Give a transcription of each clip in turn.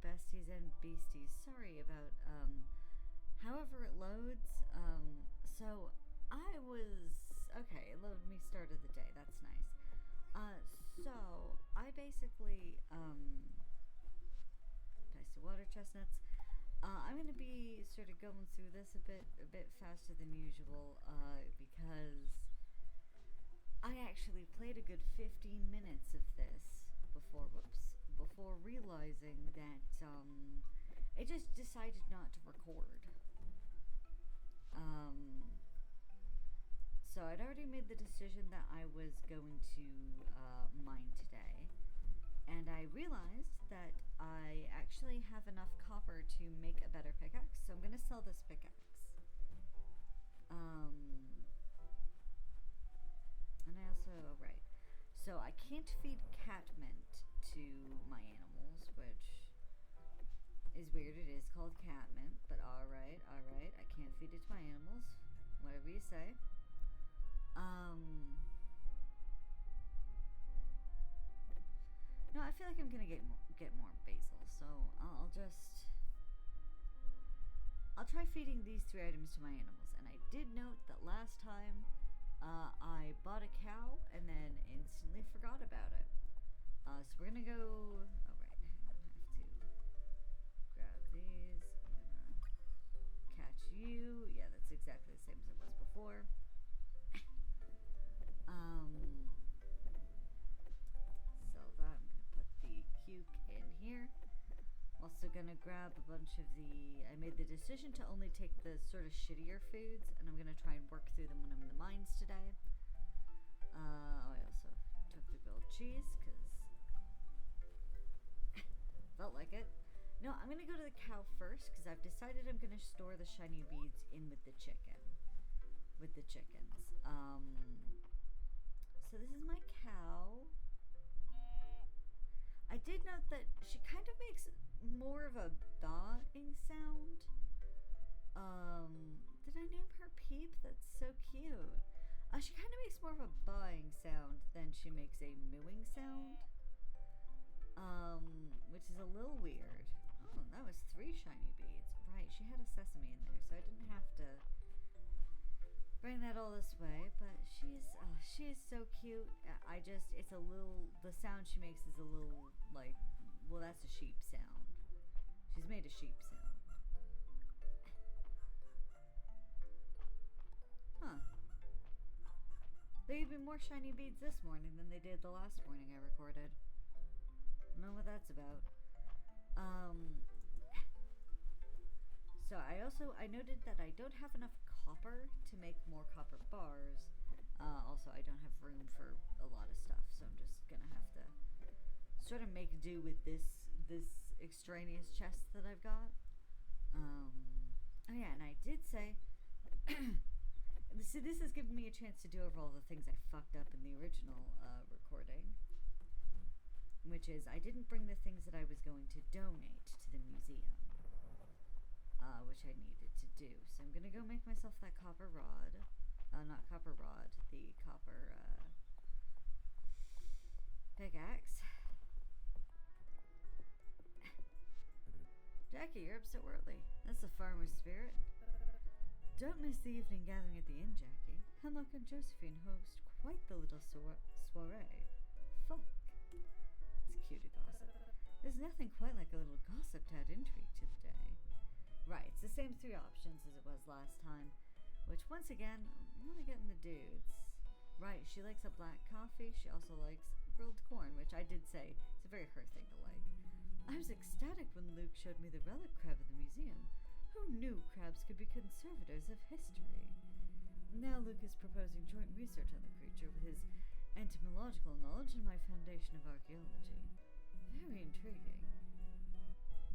besties and beasties. Sorry about, however it loads. So I was, okay, it loaded me start of the day. That's nice. So I basically, diced water chestnuts. I'm going to be sort of going through this a bit faster than usual, because I actually played a good 15 minutes of this before realizing that, it just decided not to record. So I'd already made the decision that I was going to, mine today. And I realized that I actually have enough copper to make a better pickaxe, so I'm going to sell this pickaxe. And I also, right. So I can't feed catmint to my animals, which is weird. It is called catmint, but alright. I can't feed it to my animals. Whatever you say. No, I feel like I'm gonna get more basil, so I'll try feeding these 3 items to my animals. And I did note that last time I bought a cow and then instantly forgot about it. So we're gonna go. Oh right, I have to grab these. I'm gonna catch you. Yeah, that's exactly the same as it was before. Sell that. I'm gonna put the cuke in here. Also gonna grab a bunch of the. I made the decision to only take the sort of shittier foods, and I'm gonna try and work through them when I'm in the mines today. I also took the grilled cheese because felt like it. No, I'm gonna go to the cow first because I've decided I'm gonna store the shiny beads in with the chicken. With the chickens. So this is my cow. I did note that she kind of makes more of a bawing sound. Did I name her Peep? That's so cute. She kind of makes more of a bawing sound than she makes a mooing sound. Which is a little weird. Oh, that was 3 shiny beads. Right, she had a sesame in there, so I didn't have to bring that all this way, but she is so cute. It's a little, the sound she makes is a little like, well, that's a sheep sound. She's made a sheep sound. Huh. There gave me more shiny beads this morning than they did the last morning I recorded. I don't know what that's about. So I noted that I don't have enough copper to make more copper bars. Also, I don't have room for a lot of stuff, so I'm just gonna have to sort of make do with this extraneous chest that I've got. Oh yeah, and I did say, so this has given me a chance to do over all the things I fucked up in the original recording, which is I didn't bring the things that I was going to donate to the museum. Which I needed to do. So I'm gonna go make myself that copper rod. Not copper rod, the copper, pickaxe. Jackie, you're up so early. That's the farmer's spirit. Don't miss the evening gathering at the inn, Jackie. Hemlock and Josephine host quite the little soiree. Fuck. It's cute to gossip. There's nothing quite like a little gossip to add intrigue to the day. Right, it's the same 3 options as it was last time, which once again, I'm really getting the dudes. Right, she likes a black coffee, she also likes grilled corn, which I did say it's a very her thing to like. I was ecstatic when Luke showed me the relic crab at the museum. Who knew crabs could be conservators of history? Now Luke is proposing joint research on the creature with his entomological knowledge and my foundation of archaeology. Very intriguing.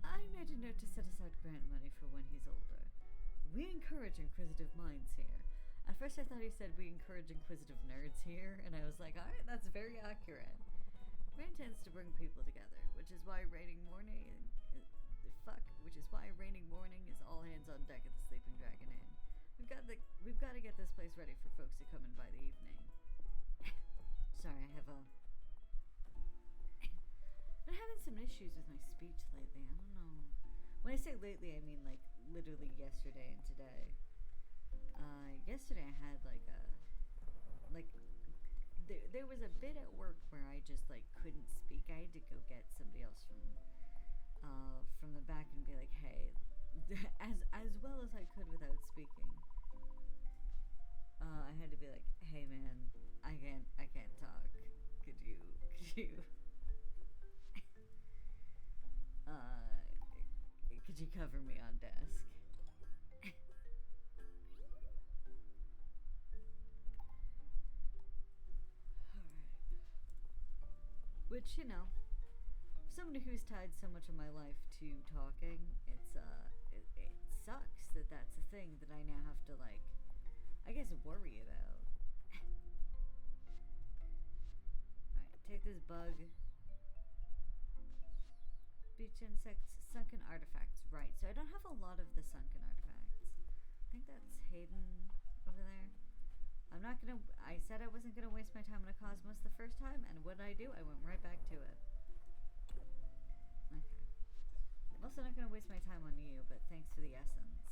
I made a note to set aside grant money for when he's older. We encourage inquisitive minds here. At first I thought he said we encourage inquisitive nerds here, and I was like, alright, that's very accurate. Grant tends to bring people together, which is why raining morning is all hands on deck at the Sleeping Dragon Inn. We've got to get this place ready for folks to come in by the evening. Sorry, I've been having some issues with my speech lately. I don't know. When I say lately, I mean like literally yesterday and today. Yesterday I had like there was a bit at work where I just like couldn't speak. I had to go get somebody else from the back and be like, hey, as well as I could without speaking. I had to be like, hey man, I can't talk. Could you could you cover me on desk? Which, you know, somebody who's tied so much of my life to talking, it sucks that that's a thing that I now have to, like, I guess worry about. Alright, take this bug. Beach insects, sunken artifacts. Right, so I don't have a lot of the sunken artifacts. I think that's Hayden over there. I said I wasn't gonna waste my time on a Cosmos the first time, and what did I do? I went right back to it. Okay. I'm also not gonna waste my time on you, but thanks for the essence.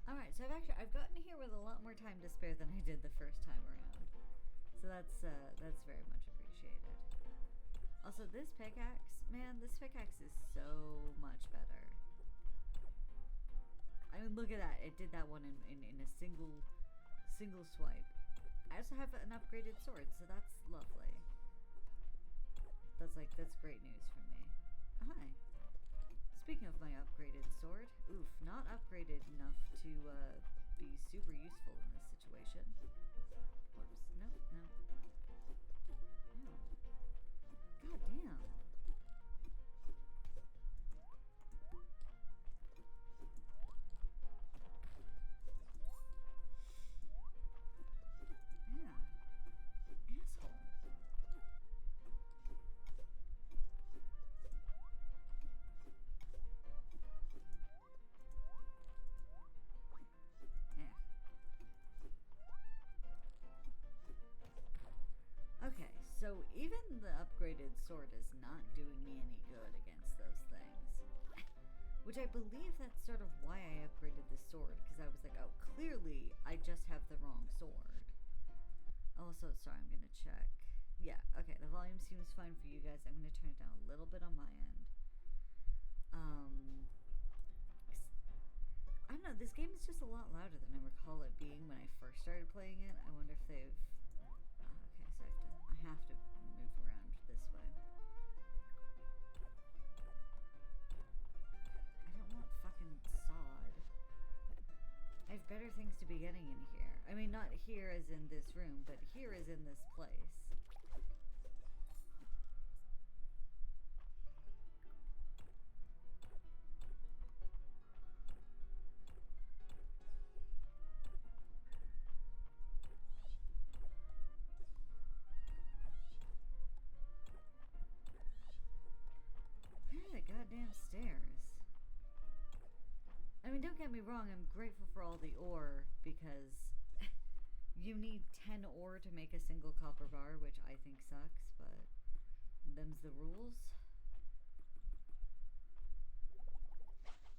Alright, so I've gotten here with a lot more time to spare than I did the first time around. So that's very much appreciated. Also, this pickaxe, man, this pickaxe is so much better. I mean, look at that. It did that one in a single swipe. I also have an upgraded sword, so that's lovely. That's great news for me. Hi. Speaking of my upgraded sword, oof, not upgraded enough to be super useful in this situation. Whoops, no. God damn. Okay, so even the upgraded sword is not doing me any good against those things. Which I believe that's sort of why I upgraded the sword, because I was like, oh, clearly I just have the wrong sword. Also, sorry, I'm gonna check. Yeah, okay, the volume seems fine for you guys. I'm gonna turn it down a little bit on my end. I don't know, this game is just a lot louder than I recall it being when I first started playing it. I wonder if they've... okay, so I have to move around this way. I don't want fucking sod. I have better things to be getting in here. I mean, not here as in this room, but here as in this place. Goddamn stairs. I mean, don't get me wrong, I'm grateful for all the ore, because you need 10 ore to make a single copper bar, which I think sucks, but them's the rules.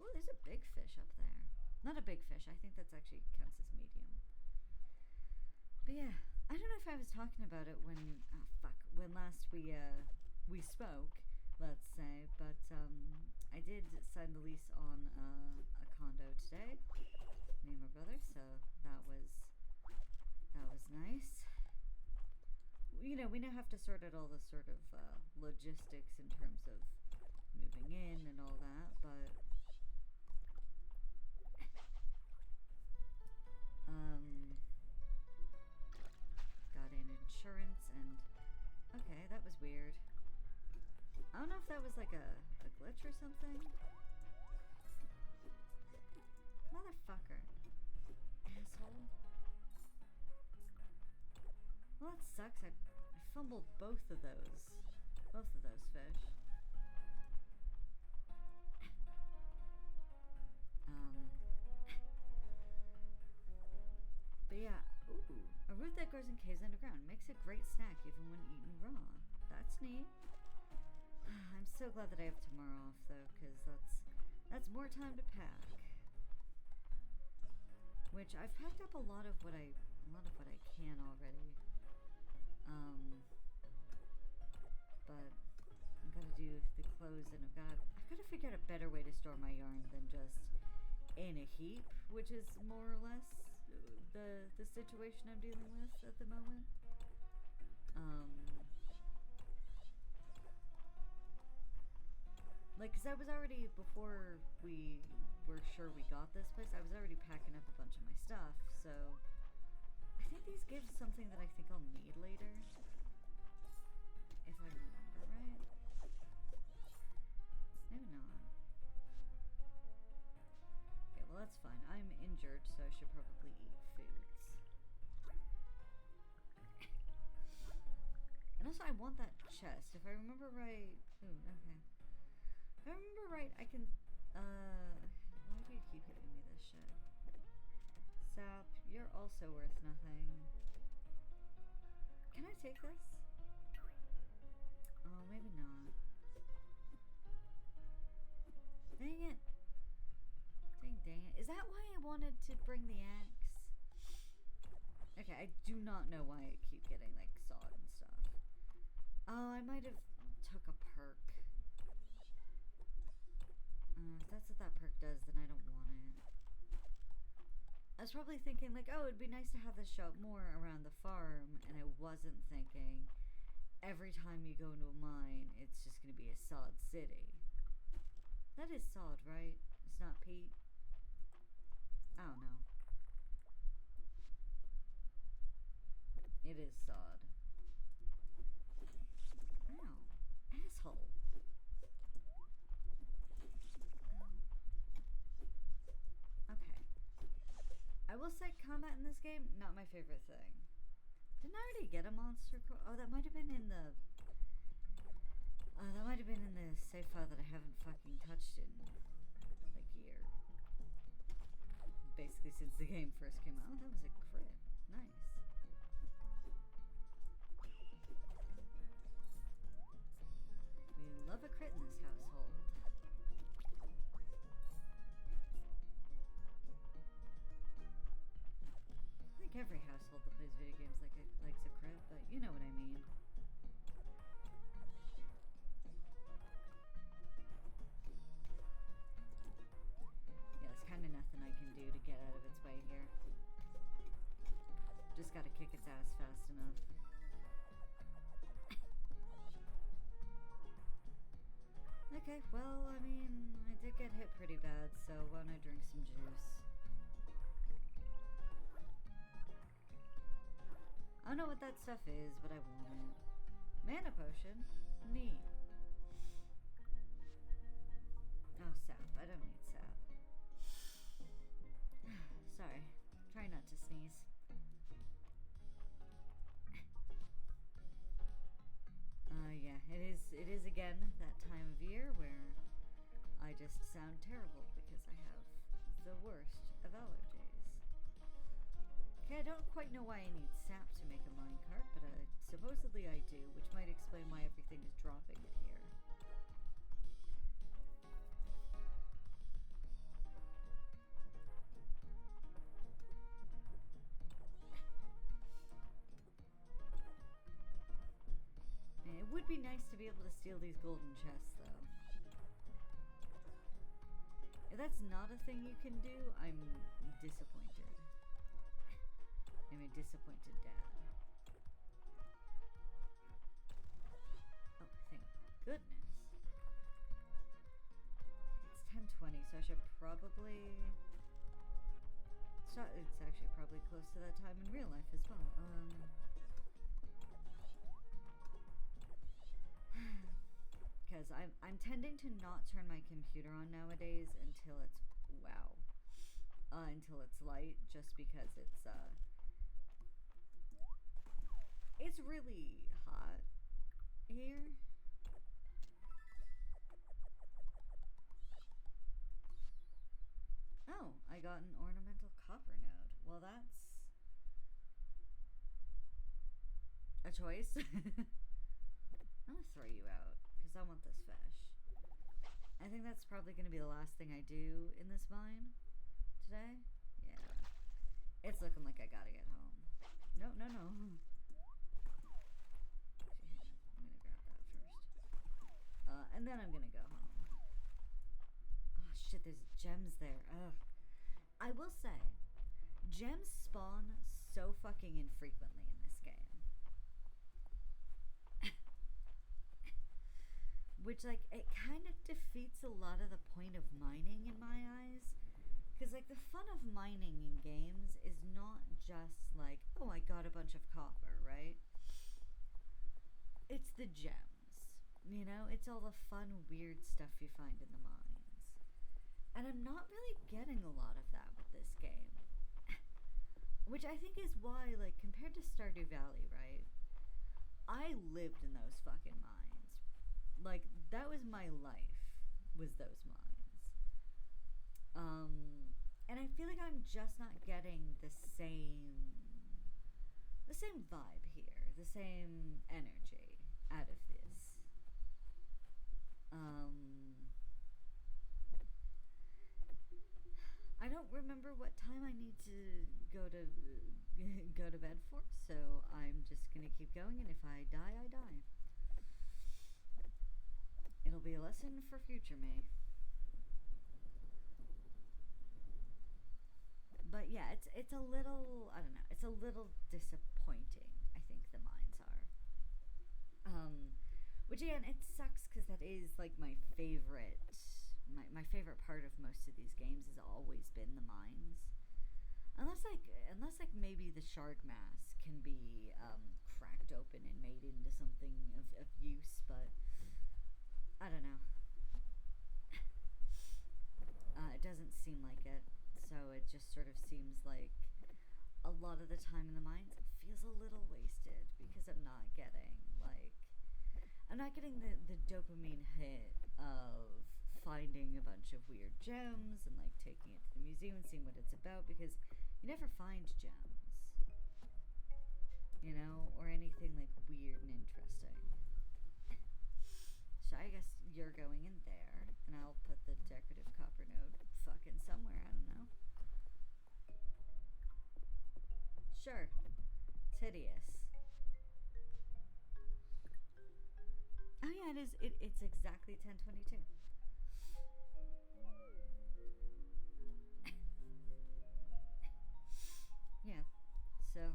Ooh, there's a big fish up there. Not a big fish, I think that's actually counts as medium. But yeah, I don't know if I was talking about it when, when last we spoke, let's say, but I did sign the lease on a condo today, me and my brother, so that was nice. You know, we now have to sort out all the sort of logistics in terms of moving in and all that, but got in insurance, and okay, that was weird. I don't know if that was like a glitch or something. Motherfucker. Asshole. Well, that sucks. I fumbled both of those fish. But yeah, ooh. A root that grows in caves underground makes a great snack even when eaten raw. That's neat. so glad that I have tomorrow off though, because that's more time to pack. Which I've packed up a lot of what I can already. But I've got to do the clothes, and I've got to figure out a better way to store my yarn than just in a heap, which is more or less the situation I'm dealing with at the moment. Like, cause I was already, before we were sure we got this place, I was already packing up a bunch of my stuff, so I think these give something that I think I'll need later, if I remember right. Maybe not. Okay, well that's fine. I'm injured, so I should probably eat foods. And also I want that chest, if I remember right. Ooh, okay. If I remember right, I can, why do you keep giving me this shit? Sap, you're also worth nothing. Can I take this? Oh, maybe not. Dang it. Dang it. Is that why I wanted to bring the axe? Okay, I do not know why I keep getting, like, sawed and stuff. Oh, I might have took a perk. If that's what that perk does, then I don't want it. I was probably thinking, like, oh, it'd be nice to have this show up more around the farm, and I wasn't thinking every time you go into a mine, it's just going to be a sod city. That is sod, right? It's not peat? I don't know. It is sod. Ow. Asshole. Okay. I will say combat in this game, not my favorite thing. Didn't I already get a monster core? Oh, that might have been in the... that might have been in the save file that I haven't fucking touched in, like, year. Basically since the game first came out. Oh, that was a crit. Nice. We love a crit in this household. I think every household that plays video games likes a crit, but you know what I mean. Yeah, there's kind of nothing I can do to get out of its way here. Just gotta kick its ass fast enough. Okay, well, I mean, I did get hit pretty bad, so why don't I drink some juice? I don't know what that stuff is, but I want it. Mana potion? Neat. Oh, sap. I don't need sap. Sorry. Try not to sneeze. Yeah, it is again that time of year where I just sound terrible because I have the worst of allergies. Okay, I don't quite know why I need sap to make a minecart, but supposedly I do, which might explain why everything is dropping it here. It would be nice to be able to steal these golden chests, though. If that's not a thing you can do, I'm disappointed. I'm a disappointed dad. Oh, thank goodness. It's 10:20, so I should probably... It's actually probably close to that time in real life as well. Because I'm tending to not turn my computer on nowadays until it's until it's light, just because it's really hot here. Oh, I got an ornamental copper node. Well, that's a choice. I'm gonna throw you out, because I want this fish. I think that's probably going to be the last thing I do in this mine today. Yeah. It's looking like I gotta get home. No, no, no. I'm gonna grab that first. And then I'm gonna go home. Oh shit, there's gems there. Ugh. I will say, gems spawn so fucking infrequently in this game. Which, like, it kind of defeats a lot of the point of mining in my eyes. Because, like, the fun of mining in games is not just, like, oh, I got a bunch of copper, right? It's the gems. You know? It's all the fun, weird stuff you find in the mines. And I'm not really getting a lot of that with this game. Which I think is why, like, compared to Stardew Valley, right? I lived in those fucking mines. Like, that was my life, was those mines. And I feel like I'm just not getting the same vibe here, the same energy out of this. I don't remember what time I need to go to bed for, so I'm just gonna keep going, and if I die, I die. It'll be a lesson for future me. But yeah, it's a little, I don't know, it's a little disappointing, I think the mines are. Which again, it sucks because that is like my favorite part of most of these games has always been the mines. Unless like maybe the shard mass can be cracked open and made into something of use, but I don't know. It doesn't seem like it. So it just sort of seems like a lot of the time in the mines feels a little wasted because I'm not getting the dopamine hit of finding a bunch of weird gems and like taking it to the museum and seeing what it's about, because you never find gems, you know, or anything like weird and interesting. So I guess you're going in there, and I'll put the decorative copper node fucking somewhere, I don't know. Sure. It's hideous. Oh yeah, it is. It's exactly 10:22. Yeah. So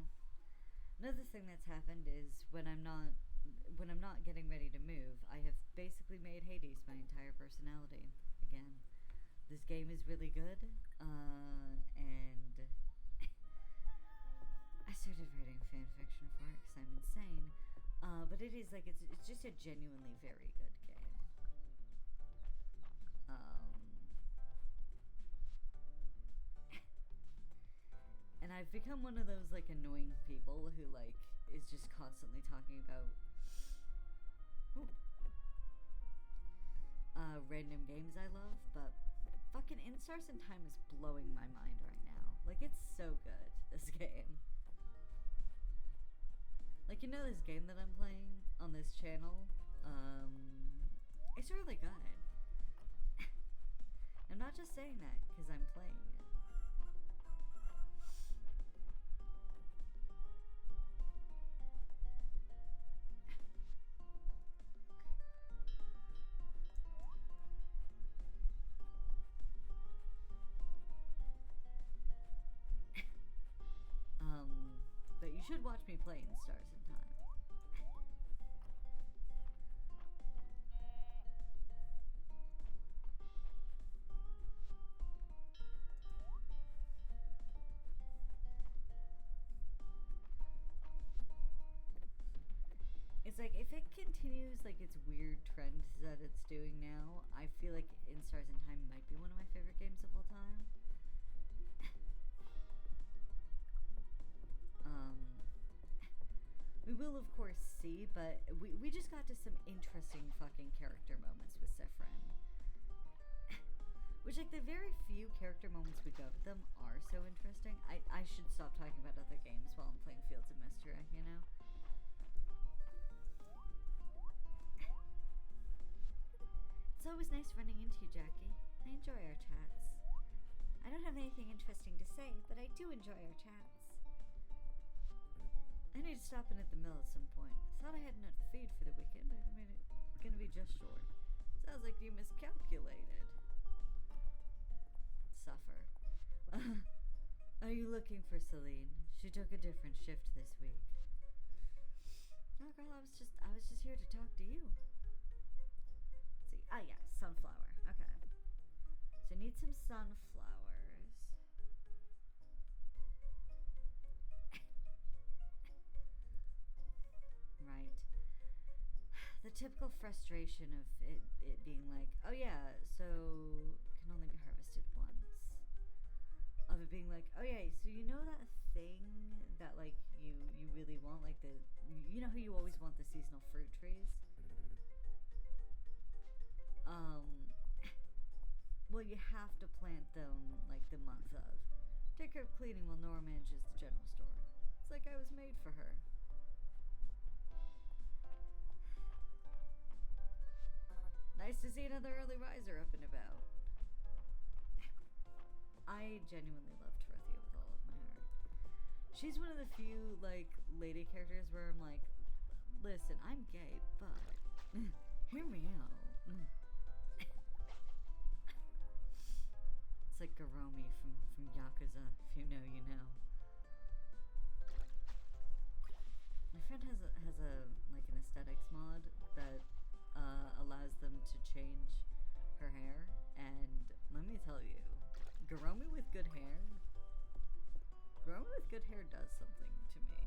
another thing that's happened is when I'm not getting ready to move, I have basically made Hades my entire personality again. This game is really good, and I started writing fan fiction for it because I'm insane. But it is like it's just a genuinely very good game. And I've become one of those like annoying people who like is just constantly talking about random games I love, but fucking In Stars in Time is blowing my mind right now. Like, it's so good, this game. Like, you know this game that I'm playing on this channel? It's really good. I'm not just saying that because I'm playing it. But you should watch me play In Stars in Time. It's like, if it continues like its weird trend that it's doing now, I feel like In Stars in Time might be one of my favorite games of all time. We will of course see, but we just got to some interesting fucking character moments with Sifrin. Which, like, the very few character moments we got with them are so interesting. I should stop talking about other games while I'm playing Fields of Mistria, you know? It's always nice running into you, Jackie. I enjoy our chats. I don't have anything interesting to say, but I do enjoy our chats. I need to stop in at the mill at some point. Thought I had enough feed for the weekend, but I mean, it's gonna be just short. Sounds like you miscalculated. Suffer. Are you looking for Celine? She took a different shift this week. No, girl, I was just here to talk to you. Let's see. Ah, yeah, sunflower. Okay. So I need some sunflowers. Right. The typical frustration of it being like, oh yeah, so can only be harvested once. Of it being like, oh yeah, so you know that thing that like you really want, like you know how you always want the seasonal fruit trees? Well, you have to plant them like the month of. Take care of cleaning while Nora manages the general store. It's like I was made for her. Nice to see another early riser up and about. I genuinely love Teresia with all of my heart. She's one of the few, like, lady characters where I'm like, listen, I'm gay, but hear me out. It's like Garomi from Yakuza. If you know, you know. My friend has a like an aesthetics mod that allows them to change her hair, and let me tell you, Garomi with good hair does something to me.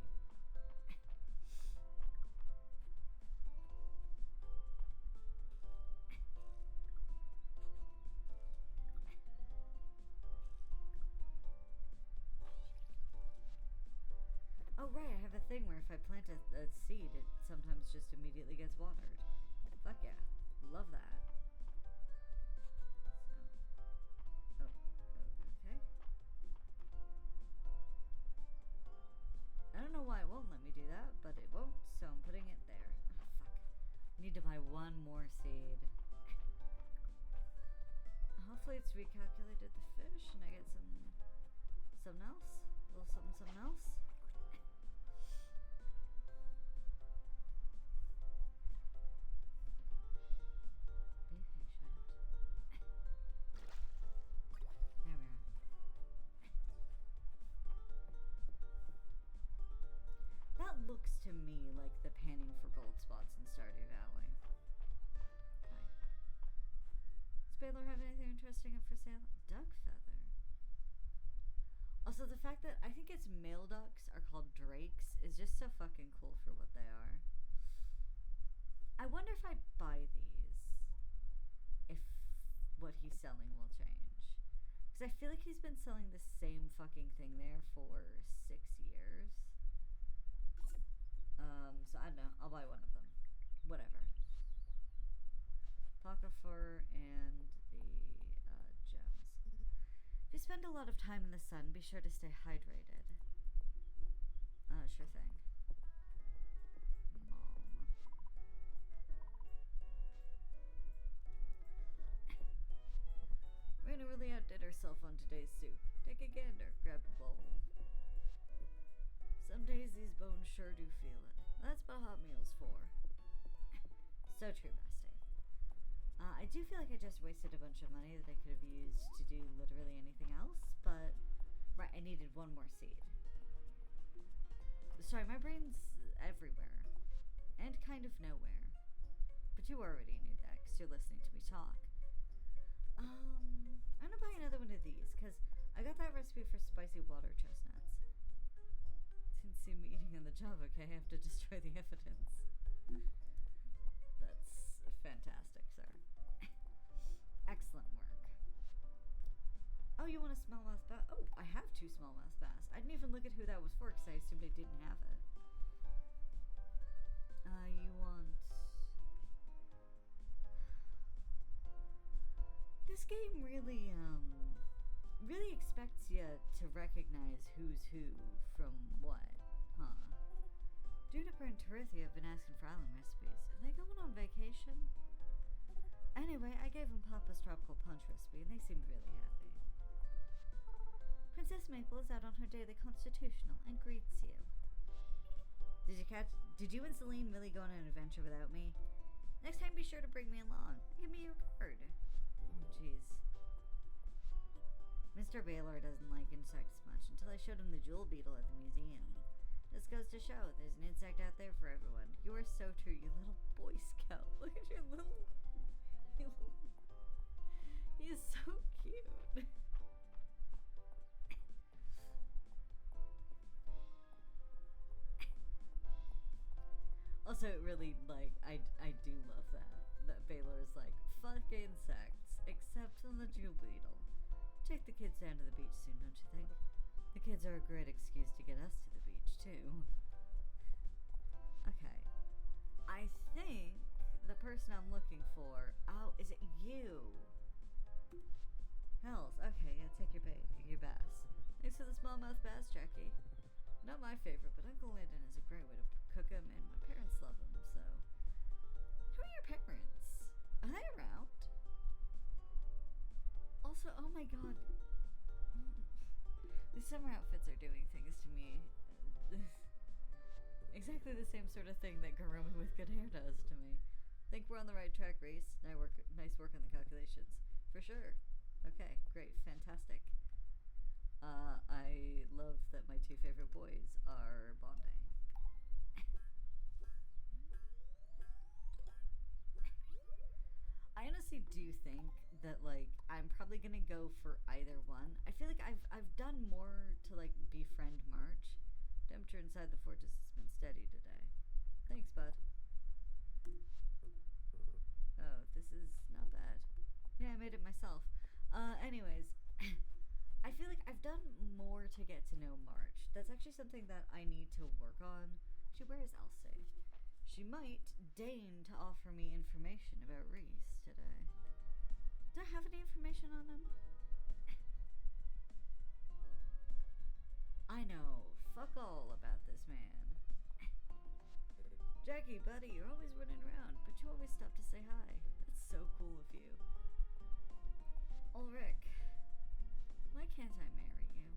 Oh right, I have a thing where if I plant a seed, it sometimes just immediately gets watered. Fuck yeah, love that. So, okay. I don't know why it won't let me do that, but it won't, so I'm putting it there. Oh, fuck. I need to buy one more seed. Hopefully it's recalculated the fish and I get something else. A little something else. Be patient. There we are. That looks to me like the panning for gold spots in Stardew Valley. Okay. Does Baylor have anything interesting up for sale? Duck feather. Also, the fact that I think its male ducks are called drakes is just so fucking cool for what they are. I wonder if I buy these, if what he's selling will change. Because I feel like he's been selling the same fucking thing there for 6 years. So I don't know. I'll buy one of them. Whatever. Pocket fur and the gems. If you spend a lot of time in the sun, be sure to stay hydrated. Sure thing. Mom. Rena really outdid herself on today's soup. Take a gander, grab a bowl. Some days these bones sure do feel it. That's what hot meal's for. So true, bestie. I do feel like I just wasted a bunch of money that I could have used to do literally anything else, but right, I needed one more seed. Sorry, my brain's everywhere and kind of nowhere, but you already knew that because you're listening to me talk. I'm gonna buy another one of these because I got that recipe for spicy water chestnuts. Didn't see me eating on the job, okay? I have to destroy the evidence. That's fantastic, sir. Excellent work. Oh, you want a smallmouth bass? Oh, I have 2 smallmouth bass. I didn't even look at who that was for because I assumed I didn't have it. You want... This game really, really expects you to recognize who's who from what, huh? Juniper and Teresia have been asking for island recipes. Are they going on vacation? Anyway, I gave them Papa's tropical punch recipe and they seemed really happy. Princess Maple is out on her daily constitutional and greets you. Did you and Celine really go on an adventure without me? Next time be sure to bring me along. Give me your word. Oh, jeez. Mr. Baylor doesn't like insects much until I showed him the jewel beetle at the museum. This goes to show there's an insect out there for everyone. You are so true, you little Boy Scout. Look at your little... He is so cute. Also, it really, like, I do love that Baylor is like, fuck insects, except on the jewel beetle. Take the kids down to the beach soon, don't you think? The kids are a great excuse to get us to the beach, too. Okay. I think the person I'm looking for... Oh, is it you? Hells. Okay, yeah, take your bait. Your bass. Thanks for the smallmouth bass, Jackie. Not my favorite, but Uncle Landon is a great way to cook them, and my parents love them, so... Who are your parents? Are they around? Also, oh my god. These summer outfits are doing things to me. Exactly the same sort of thing that Garumi with good hair does to me. Think we're on the right track, Reese. Nice work on the calculations. For sure. Okay, great, fantastic. I love that my two favorite boys are bonding. I honestly do think that, like, I'm probably gonna go for either one. I feel like I've done more to, like, befriend March. Temperature inside the fortress has been steady today. Thanks, bud. Oh, this is not bad. Yeah, I made it myself. Anyways, I feel like I've done more to get to know March. That's actually something that I need to work on. Where is Elsie? She might deign to offer me information about Reese today. Do I have any information on him? I know fuck all about this man. Jackie, buddy, you're always running around, but you always stop to say hi. That's so cool of you. Ulrich, why can't I marry you?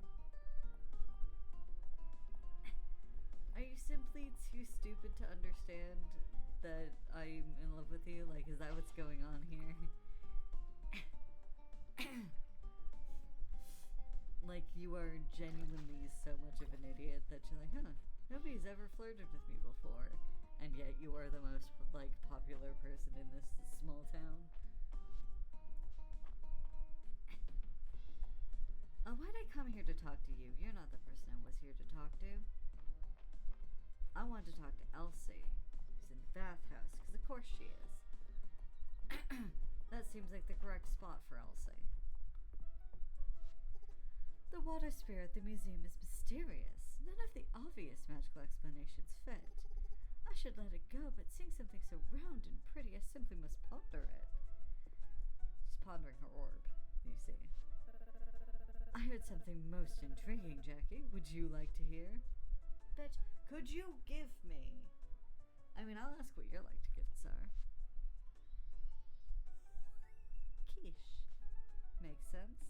Are you simply too stupid to understand that I'm in love with you? Like, is that what's going on here? Like, you are genuinely so much of an idiot that you're like, huh, nobody's ever flirted with me before. And yet you are the most, like, popular person in this small town. Why'd I come here to talk to you? You're not the person I was here to talk to. I wanted to talk to Elsie, who's in the bathhouse, because of course she is. That seems like the correct spot for Elsie. The water spirit at the museum is mysterious. None of the obvious magical explanations fit. I should let it go, but seeing something so round and pretty, I simply must ponder it. She's pondering her orb, you see. I heard something most intriguing, Jackie. Would you like to hear? Bitch, could you give me? I mean, I'll ask what your liked gifts are. Quiche. Makes sense.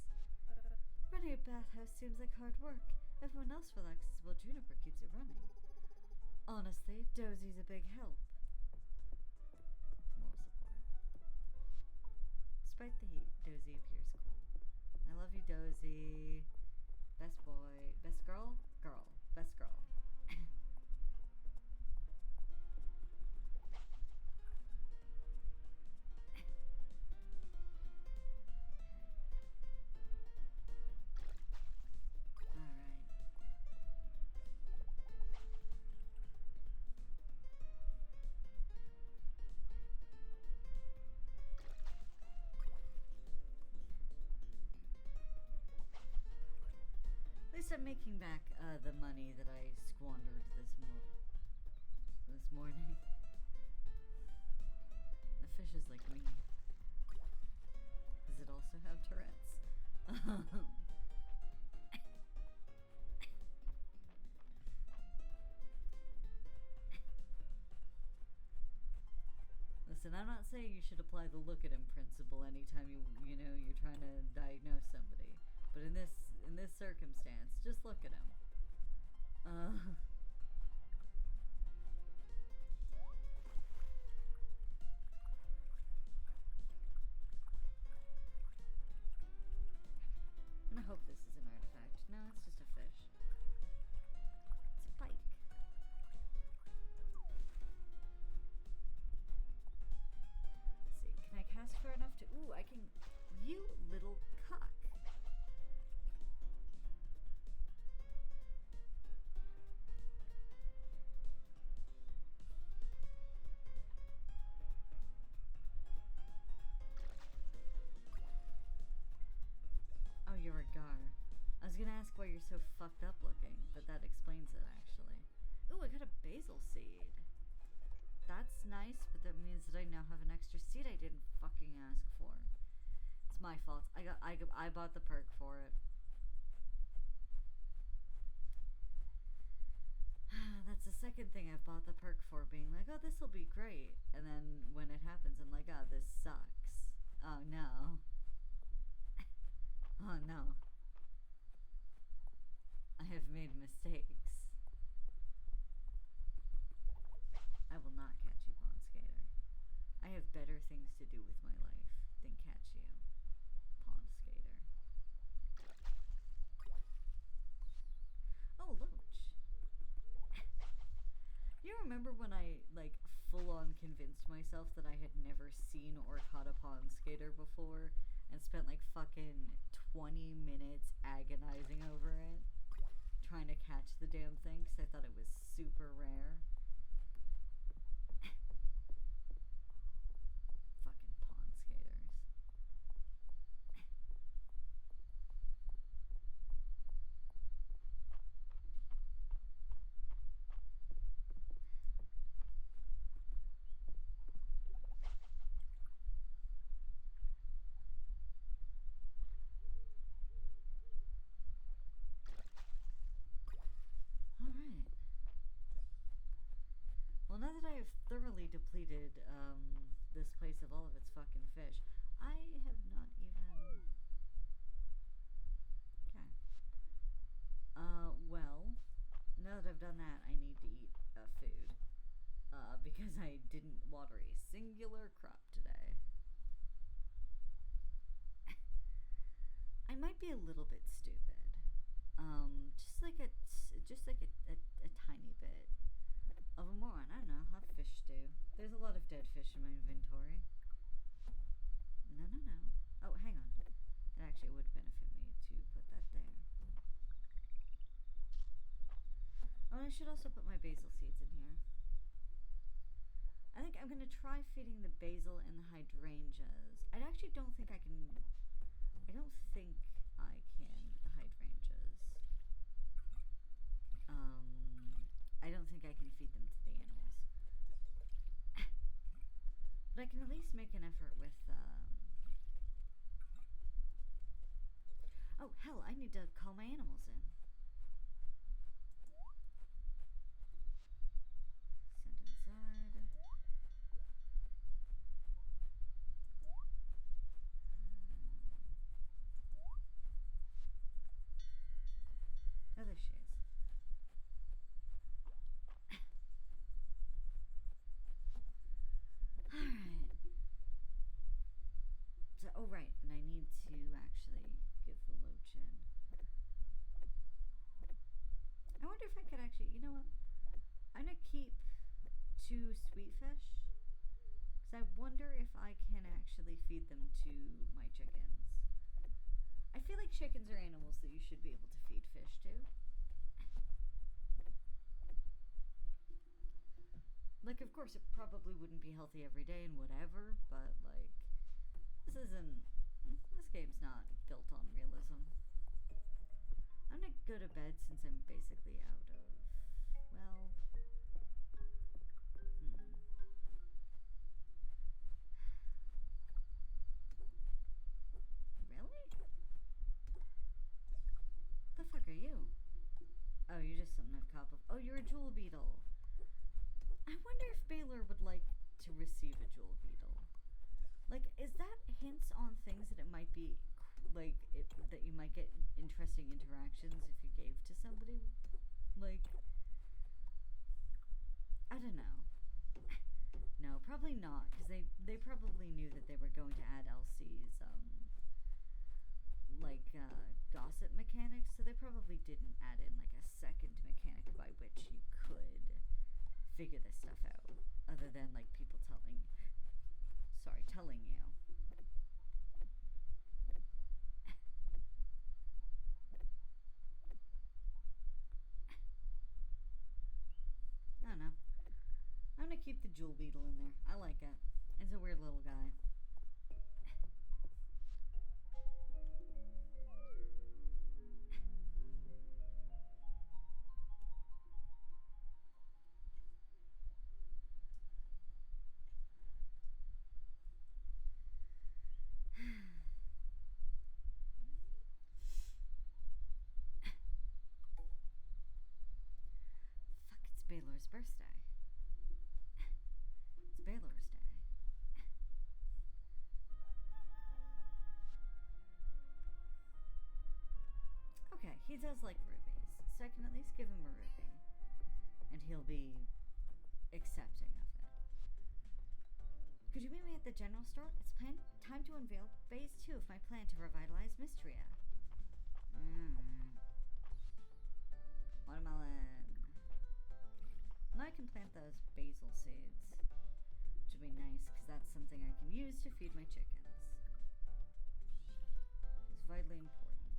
Running a bathhouse seems like hard work. Everyone else relaxes while Juniper keeps it running. Honestly, Dozie's a big help. Moral support. Despite the heat, Dozie appears cool. I love you, Dozie. Best boy. Best girl? Girl. Best girl. I'm making back the money that I squandered this morning. The fish is like me. Does it also have Tourette's? Listen, listen, I'm not saying you should apply the look at him principle anytime you're trying to diagnose somebody. But in this circumstance, just look at him. And I hope this is an artifact. No, it's just a fish. It's a pike. Let's see, can I cast far enough to... Ooh, I can... You little cock. Oh, you're a gar. I was gonna ask why you're so fucked up looking, but that explains it, actually. Ooh, I got a basil seed. That's nice, but that means that I now have an extra seed I didn't fucking ask for. It's my fault. I bought the perk for it. That's the second thing I've bought the perk for, being like, oh, this'll be great. And then when it happens, I'm like, oh, this sucks. Oh, no. Oh, no. I have made mistakes. I will not catch you, Pond Skater. I have better things to do with my life than catch you, Pond Skater. Oh, Loach. You remember when I, like, full-on convinced myself that I had never seen or caught a Pond Skater before and spent, like, fucking 20 minutes agonizing over it, trying to catch the damn thing because I thought it was super rare? Fucking Pond Skaters. Alright. Well, now that I have thoroughly depleted this place of all of its fucking fish, I have not even... Okay. Well, now that I've done that, I need to eat food. Because I didn't water a singular crop today. I might be a little bit stupid. Just like a tiny bit of a moron. I don't know, I'll have fish stew. There's a lot of dead fish in my inventory. No. Oh, hang on. It actually would benefit me to put that there. Oh, and I should also put my basil seeds in here. I think I'm going to try feeding the basil and the hydrangeas. I actually don't think I can... I don't think I can with the hydrangeas. I don't think I can feed them to the animals. But I can at least make an effort with, Oh, hell, I need to call my animals in. Send inside. Oh, there she is. Alright. So, oh right, and I need to actually give the loach in. I wonder if I could actually, you know what? I'm gonna keep 2 sweet fish. Because I wonder if I can actually feed them to my chickens. I feel like chickens are animals that you should be able to feed fish to. Like, of course, it probably wouldn't be healthy every day and whatever, but, like, this game's not built on realism. I'm gonna go to bed since I'm basically out of, well, Really? The fuck are you? Oh, you're just something I've caught before. Oh, you're a jewel beetle. I wonder if Baylor would like to receive a jewel beetle. hints on things that it might be that you might get interesting interactions if you gave to somebody. Like, I don't know. No, probably not, because they probably knew that they were going to add Elsie's gossip mechanics, so they probably didn't add in like a second mechanic by which you could figure this stuff out, other than like people telling you. I don't know. I'm gonna keep the jewel beetle in there. I like it. It's a weird little guy. Fuck, it's Baylor's birthday. It's Baylor's day. Okay, he does like rubies, so I can at least give him a ruby. And he'll be accepting of it. Could you meet me at the general store? It's time to unveil phase 2 of my plan to revitalize Mistria. Watermelon. Now I can plant those basil seeds, which would be nice because that's something I can use to feed my chickens. It's vitally important.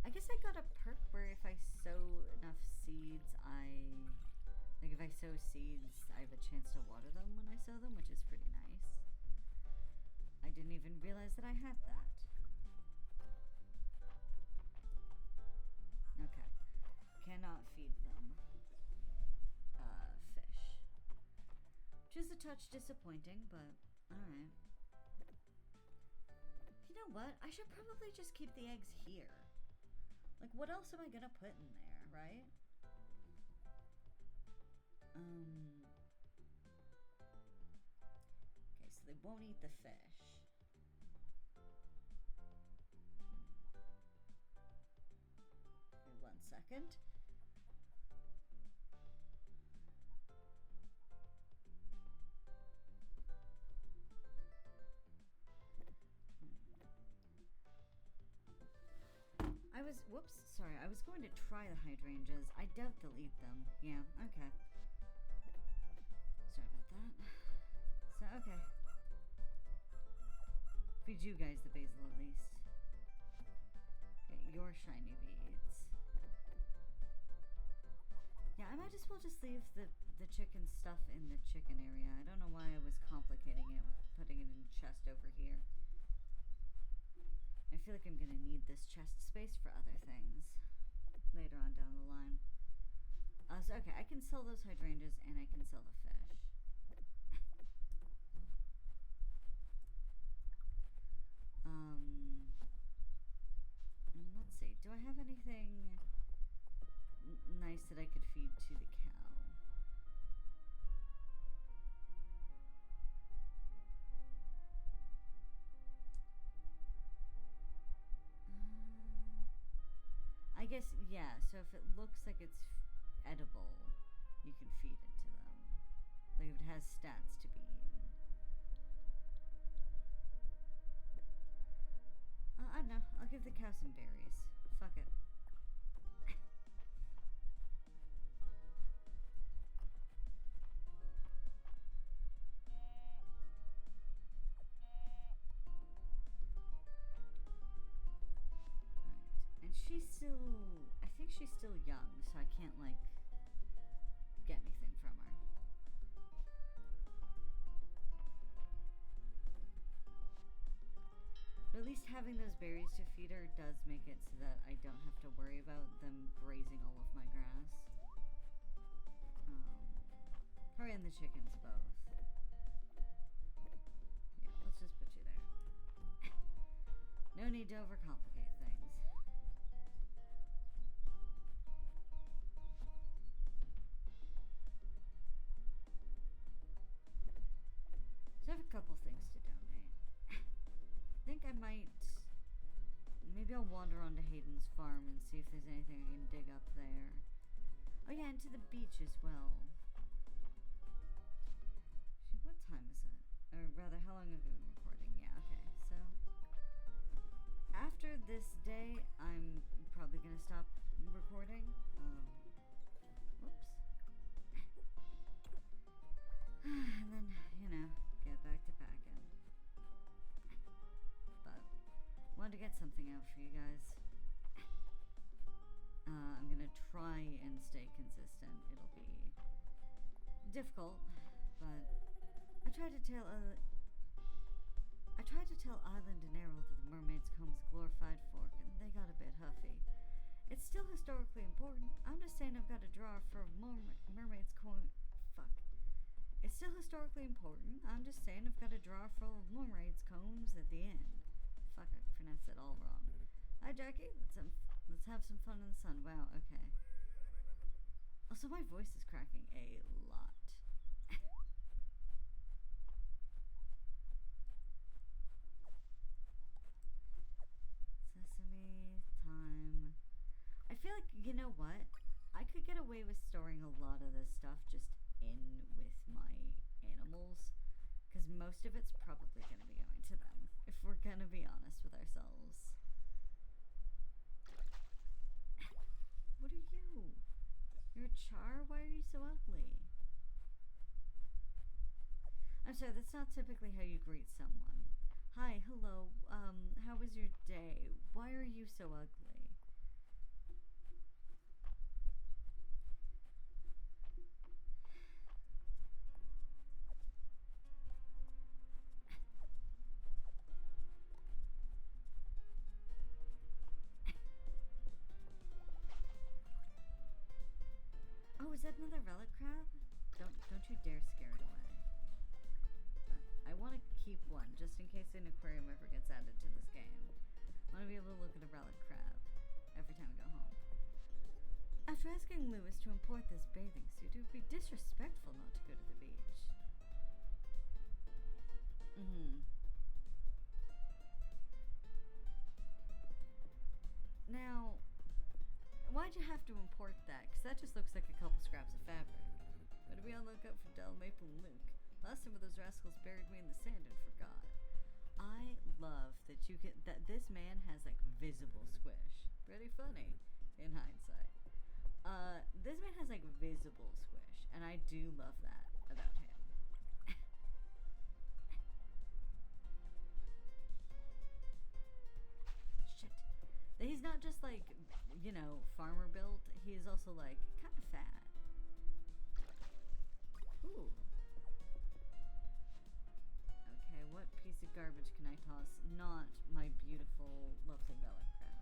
I guess I got a perk where if I sow enough seeds, if I sow seeds, I have a chance to water them when I sow them, which is pretty nice. I didn't even realize that I had that. Okay. Cannot feed them fish. Which is a touch disappointing, but alright. You know what? I should probably just keep the eggs here. Like, what else am I gonna put in there, right? Okay, so they won't eat the fish. Wait 1 second. I was going to try the hydrangeas. I doubt they'll eat them. Yeah, okay. Sorry about that. So, okay. Feed you guys the basil at least. Get your shiny beads. Yeah, I might as well just leave the chicken stuff in the chicken area. I don't know why I was complicating it with putting it in a chest over here. I feel like I'm gonna need this chest space for other things later on down the line. So okay, I can sell those hydrangeas and I can sell the fish. Let's see. Do I have anything nice that I could feed to the cow? I guess, yeah, so if it looks like it's edible, you can feed it to them. Like if it has stats to be eaten. I don't know, I'll give the cow some berries. Fuck it. And she's still, I think she's still young, so I can't, like, get anything from her. But at least having those berries to feed her does make it so that I don't have to worry about them grazing all of my grass. Her and the chickens both. Yeah, let's just put you there. No need to overcomplicate things. So I have a couple things to donate. might... Maybe I'll wander onto Hayden's farm and see if there's anything I can dig up there. Oh yeah, and to the beach as well. Shoot, what time is it? Or rather, how long have we been recording? Yeah, okay, so... After this day, I'm probably gonna stop recording. Whoops. And then, you know, get back to packing. But, wanted to get something out for you guys. I'm gonna try and stay consistent. It'll be difficult, but I tried to tell Island and Errol that the Mermaid's Comb is a glorified fork, and they got a bit huffy. It's still historically important. I'm just saying I've got a drawer for Mermaid's Comb. Fuck. It's still historically important. I'm just saying I've got a drawer full of Mermaid's Combs at the end. Fuck, I pronounced it all wrong. Hi, Jackie. Let's have some fun in the sun. Wow, okay. Also, my voice is cracking a lot. Sesame time. I feel like, you know what? I could get away with storing a lot of this stuff just in with my animals, because most of it's probably going to be going to them, if we're going to be honest with ourselves. What are you? You're a char? Why are you so ugly? I'm sorry, that's not typically how you greet someone. Hi, hello, how was your day? Why are you so ugly? Oh, is that another relic crab? Don't you dare scare it away. But I want to keep one, just in case an aquarium ever gets added to this game. I want to be able to look at a relic crab every time I go home. After asking Lewis to import this bathing suit, it would be disrespectful not to go to the beach. Now, why'd you have to import that? Because that just looks like a couple scraps of fabric. Better be on the lookout for Del, Maple, and Luke. Last time those rascals buried me in the sand and forgot. I love that that this man has like visible squish. Pretty funny in hindsight. This man has like visible squish, and I do love that about him. Shit. He's not just like, you know, farmer built. He is also like kind of fat. Ooh. Okay, what piece of garbage can I toss? Not my beautiful, lovely relic crab.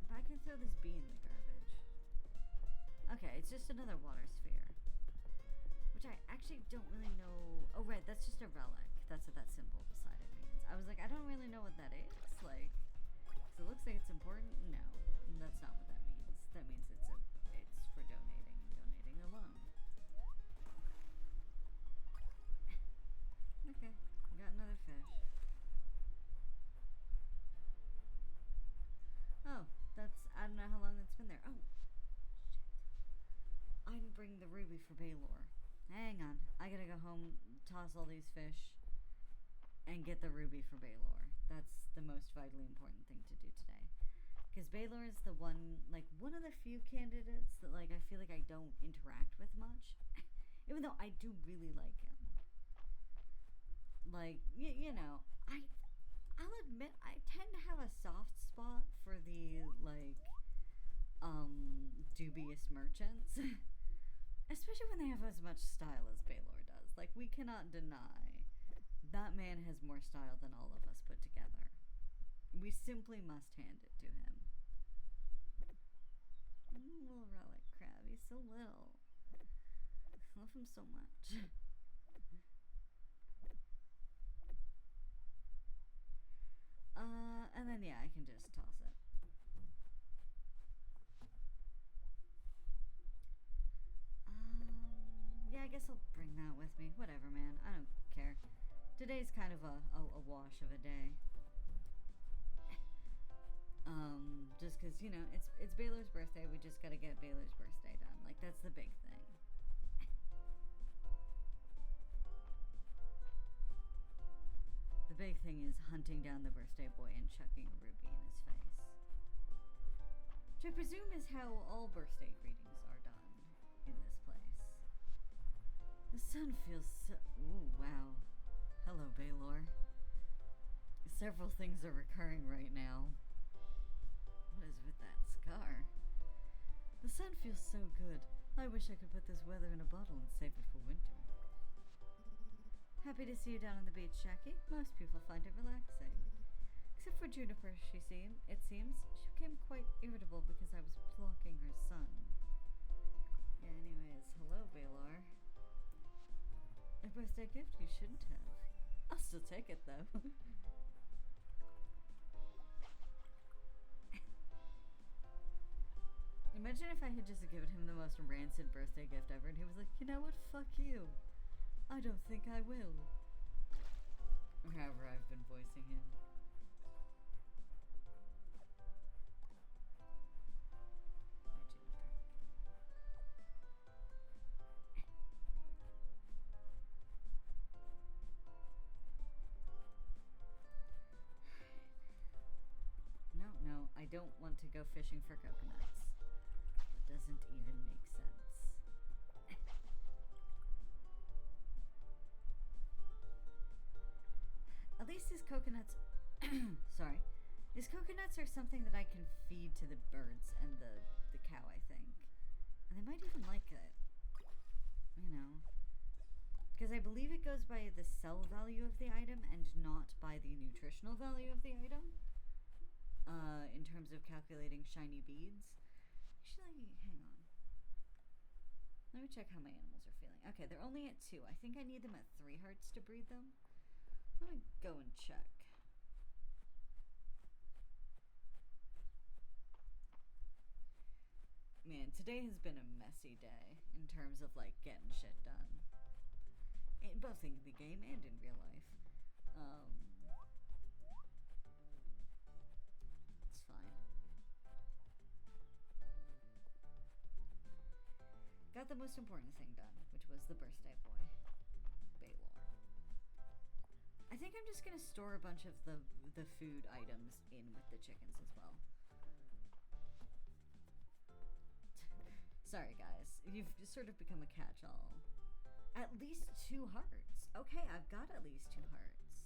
If I can throw this bee in the garbage. Okay, it's just another water sphere. Which I actually don't really know. Oh, right, that's just a relic. That's what that symbol beside it means. I was like, I don't really know what that is. Like, so it looks like it's important. No, that's not what that means. That means it's for donating and donating alone. Okay, we got another fish. Oh, I don't know how long that's been there. Oh, shit. I didn't bring the ruby for Baylor. Hang on, I gotta go home, toss all these fish, and get the ruby for Baylor. That's the most vitally important thing to do today. Because Baylor is the one, like, one of the few candidates that, like, I feel like I don't interact with much. Even though I do really like him. Like, you know, I'll admit, I tend to have a soft spot for the, like, dubious merchants. Especially when they have as much style as Baylor does. Like, we cannot deny that man has more style than all of us put together. We simply must hand it to him. Little relic crab, he's so little. I love him so much. And then yeah, I can just toss it. Yeah, I guess I'll bring that with me. Whatever, man. I don't care. Today today's kind of a wash of a day. Just because, you know, it's Baylor's birthday. We just gotta get Baylor's birthday done. Like, that's the big thing. The big thing is hunting down the birthday boy and chucking a ruby in his face. Which I presume is how all birthday greetings are done in this place. The sun feels so... Ooh, wow. Hello, Baylor. Several things are recurring right now. What is with that scar? The sun feels so good. I wish I could put this weather in a bottle and save it for winter. Happy to see you down on the beach, Jackie. Most people find it relaxing. Except for Juniper, it seems. She became quite irritable because I was blocking her sun. Yeah, anyways, hello, Baylor. A birthday gift you shouldn't have. I'll still take it, though. Imagine if I had just given him the most rancid birthday gift ever and he was like, you know what, fuck you. I don't think I will. Or however I've been voicing him. No, I don't want to go fishing for coconuts. It doesn't even make sense. At least these coconuts, sorry, these coconuts are something that I can feed to the birds and the cow, I think. And they might even like it. You know. Because I believe it goes by the sell value of the item and not by the nutritional value of the item. In terms of calculating shiny beads. Actually, hang on. Let me check how my animals are feeling. Okay, they're only at 2. I think I need them at 3 hearts to breed them. Let me go and check. Man, today has been a messy day in terms of, like, getting shit done. Both in the game and in real life. It's fine. Got the most important thing done, which was the birthday boy, Baylor. I think I'm just gonna store a bunch of the food items in with the chickens as well. Sorry guys, you've sort of become a catch-all. At least 2 hearts. Okay, I've got at least 2 hearts.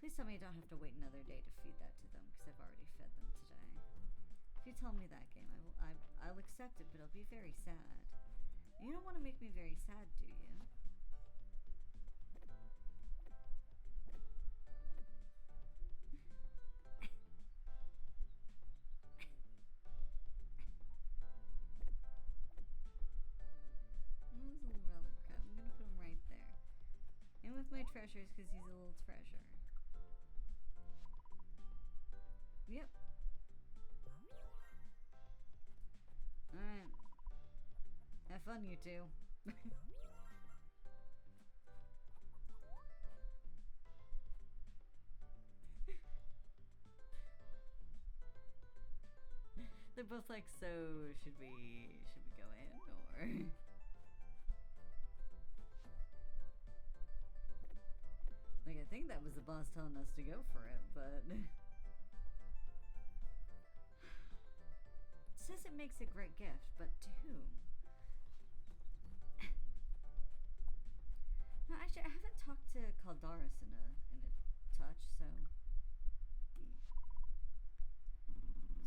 Please tell me I don't have to wait another day to feed that to them, because I've already fed them today. If you tell me that, game, I'll accept it, but it'll be very sad. You don't want to make me very sad, do you? There's a little relic crab. I'm gonna put him right there. And with my treasures, because he's a little treasure. Yep. Alright. Have fun, you two. They're both like, so should we go in or? Like, I think that was the boss telling us to go for it, but it says it makes a great gift, but to whom? No, actually, I haven't talked to Caldaris in a touch, so.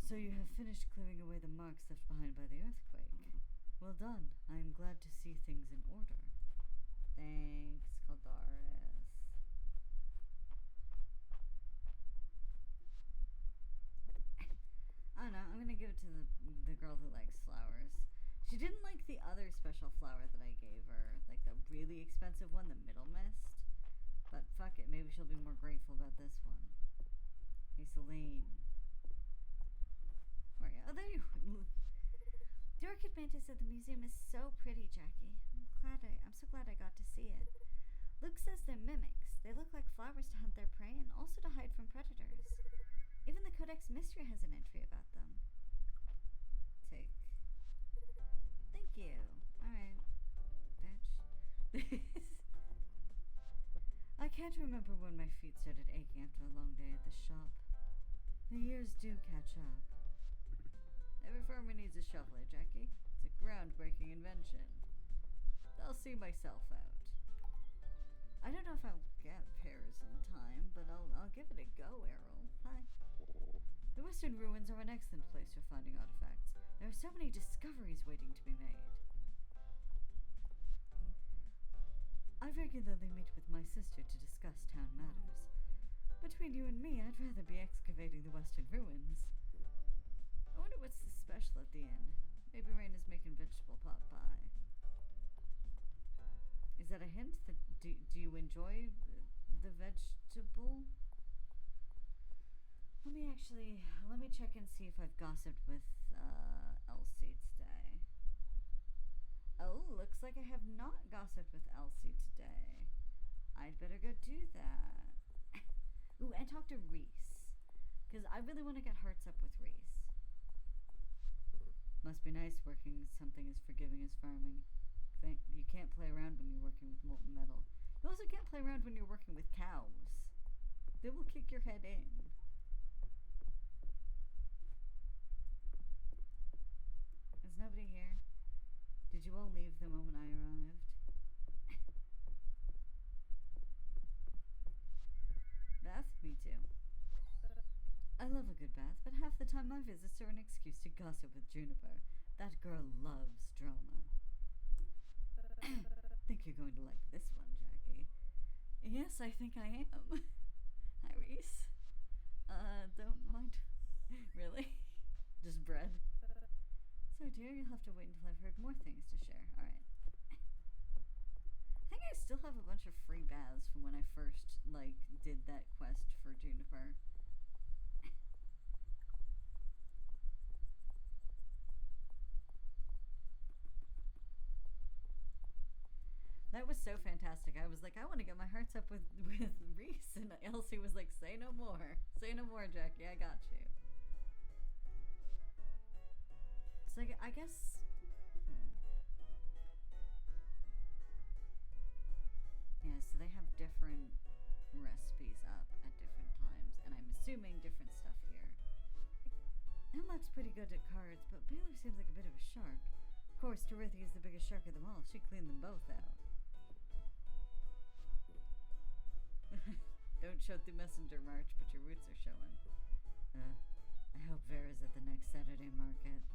So you have finished clearing away the marks left behind by the earthquake. Well done. I am glad to see things in order. Thanks, Caldaris. I don't know, I'm gonna give it to the girl who likes flowers. She didn't like the other special flower that I gave her, like the really expensive one, the Middle Mist. But fuck it, maybe she'll be more grateful about this one. Hey, Celine. Where are you? Oh, there you are. The Orchid Mantis at the museum is so pretty, Jackie. I'm so glad I got to see it. Luke says they're mimics. They look like flowers to hunt their prey and also to hide from predators. Even the Codex Mistria has an entry about them. Tick. Thank you. Alright, bitch. I can't remember when my feet started aching after a long day at the shop. The years do catch up. Every farmer needs a shoveler, Jackie. It's a groundbreaking invention. I'll see myself out. I don't know if I'll get pears in time, but I'll give it a go, Errol. Hi. The Western Ruins are an excellent place for finding artifacts. There are so many discoveries waiting to be made. I regularly meet with my sister to discuss town matters. Between you and me, I'd rather be excavating the Western Ruins. I wonder what's so special at the inn. Maybe Rain is making vegetable pot pie. Is that a hint? Do you enjoy the vegetable? Let me check and see if I've gossiped with Elsie today. Oh, looks like I have not gossiped with Elsie today. I'd better go do that. Ooh, and talk to Reese. Because I really want to get hearts up with Reese. Must be nice working something as forgiving as farming. You can't play around when you're working with molten metal. You also can't play around when you're working with cows. They will kick your head in. Is nobody here? Did you all leave the moment I arrived? Bath? Me too. I love a good bath, but half the time my visits are an excuse to gossip with Juniper. That girl loves drama. Think you're going to like this one, Jackie. Yes, I think I am. Hi, Reese. Don't mind. Really? Just bread? So, dear, you'll have to wait until I've heard more things to share. Alright. I think I still have a bunch of free baths from when I first, did that quest for Juniper. That was so fantastic. I was like, I want to get my hearts up with Reese, and Elsie was like, say no more. Say no more, Jackie. I got you. It's like, I guess... Yeah, so they have different recipes up at different times, and I'm assuming different stuff here. Hemlock's pretty good at cards, but Baylor seems like a bit of a shark. Of course, Dorothy is the biggest shark of them all. She cleaned them both out. Don't shout the messenger, March, but your roots are showing. I hope Vera's at the next Saturday market.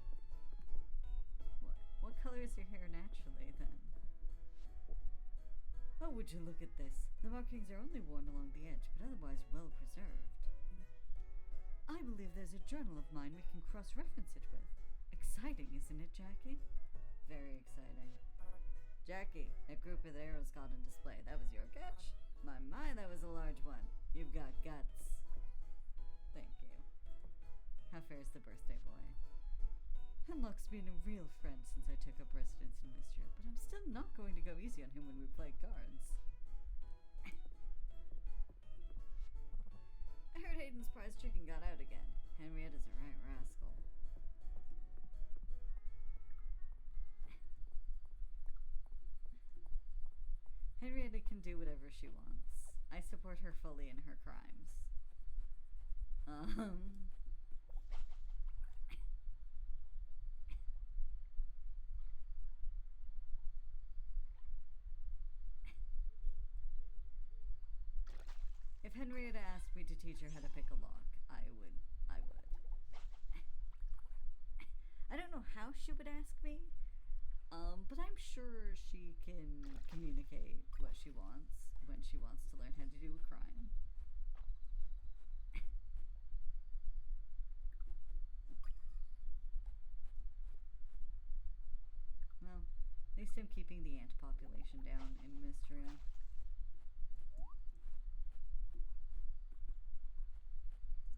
What color is your hair naturally, then? Oh, would you look at this? The markings are only worn along the edge, but otherwise well preserved. I believe there's a journal of mine we can cross-reference it with. Exciting, isn't it, Jackie? Very exciting. Jackie, that group of arrows got on display. That was your catch? My, that was a large one. You've got guts. Thank you. How fares the birthday boy? Hemlock's been a real friend since I took up residence in Mistria, but I'm still not going to go easy on him when we play cards. I heard Hayden's prize chicken got out again. Henrietta's a right rascal. Henrietta can do whatever she wants. I support her fully in her crimes. If Henrietta asked me to teach her how to pick a lock, I would. I don't know how she would ask me, but I'm sure she can communicate what she wants when she wants to learn how to do a crime. Well, at least I'm keeping the ant population down in Mistria.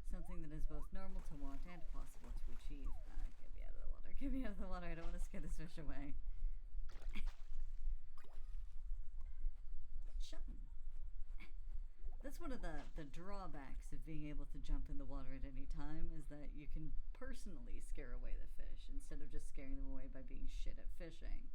Something that is both normal to want and possible to achieve. Get me out of the water. Get me out of the water. I don't want to scare this fish away. Chum. That's one of the drawbacks of being able to jump in the water at any time, is that you can personally scare away the fish instead of just scaring them away by being shit at fishing.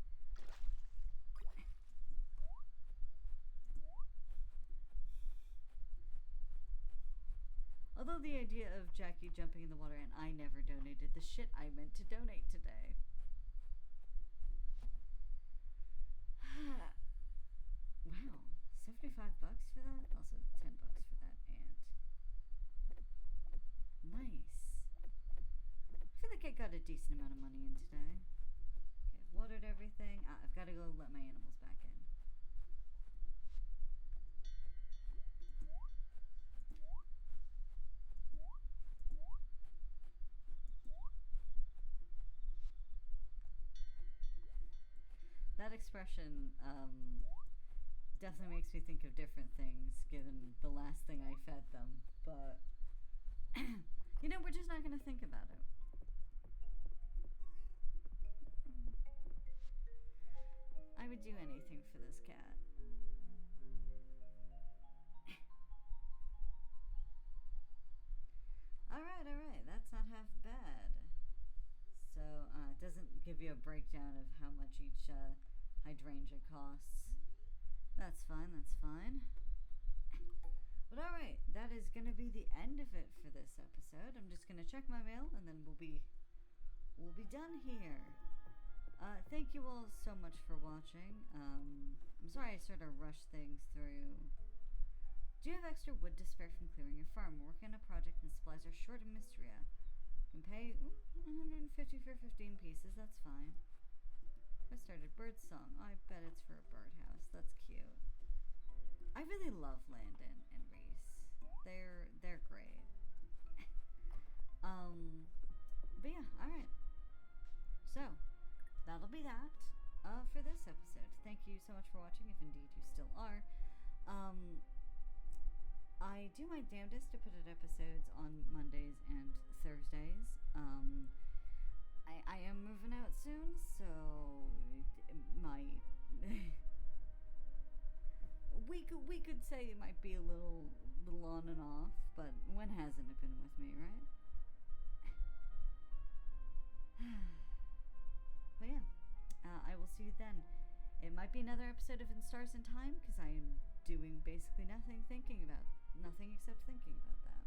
Although the idea of Jackie jumping in the water and I never donated the shit I meant to donate today. Wow, $75 for that? Also $10 for that ant. Nice. I feel like I got a decent amount of money in today. Okay, I've watered everything. I've got to go let my animals back in. That expression definitely makes me think of different things, given the last thing I fed them. But, you know, we're just not going to think about it. I would do anything for this cat. Alright, that's not half bad. So, it doesn't give you a breakdown of how much each hydrangea costs. That's fine. But alright, that is going to be the end of it for this episode. I'm just going to check my mail and then we'll be done here. Thank you all so much for watching. I'm sorry I sort of rushed things through. Do you have extra wood to spare from clearing your farm? We're working on a project and supplies are short in Mistria. You can pay $150 for 15 pieces, that's fine. I started bird song. Oh, I bet it's for a birdhouse. That's cute. I really love Landon and Reese. They're great. But yeah, alright. So, that'll be that for this episode. Thank you so much for watching, if indeed you still are. I do my damnedest to put out episodes on Mondays and Thursdays. I am moving out soon, so my we could say it might be a little on and off, but when hasn't it been with me, right? But yeah, I will see you then. It might be another episode of In Stars in Time, because I am doing basically nothing except thinking about that.